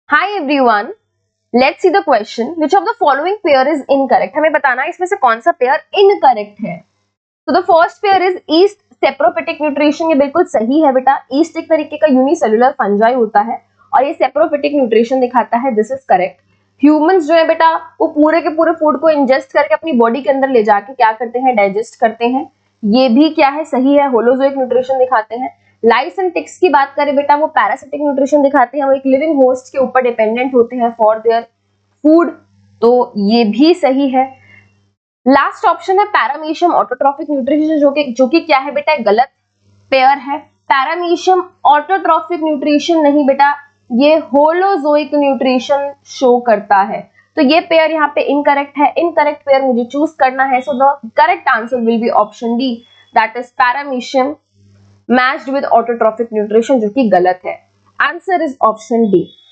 Hi everyone, let's see the question. Which of the following pair is incorrect? हमें बताना है इसमें से कौन सा पेयर इनकरेक्ट है. तो the first pair is east saprophytic nutrition. ये बिल्कुल सही है बेटा. ईस्ट एक तरीके का यूनिसेलुलर फंजाई होता है और ये सेप्रोफिटिक न्यूट्रिशन दिखाता है. This is correct. ह्यूमंस जो है बेटा वो पूरे के पूरे फूड को इंजेस्ट करके अपनी बॉडी के अंदर ले जाके क्या करते हैं, डाइजेस्ट करते हैं. ये भी क्या है, सही है. होलोजोइक न्यूट्रिशन दिखाते हैं. लाइस एंड टिक्स की बात करें बेटा, वो पैरासिटिक न्यूट्रिशन दिखाते हैं. वो एक लिविंग होस्ट के ऊपर डिपेंडेंट होते हैं फॉर देयर फूड. तो ये भी सही है. लास्ट ऑप्शन है पैरामीशियम ऑटोट्रॉफिक न्यूट्रिशन, जो कि क्या है बेटा, गलत पेयर है. पैरामीशियम ऑटोट्रॉफिक न्यूट्रिशन नहीं बेटा, ये होलोजोइक न्यूट्रिशन शो करता है. तो ये पेयर यहाँ पे इनकरेक्ट है. इनकरेक्ट पेयर मुझे चूज करना है. So the correct answer will be option D, that is paramecium matched with autotrophic nutrition, जो कि गलत है. Answer is option D.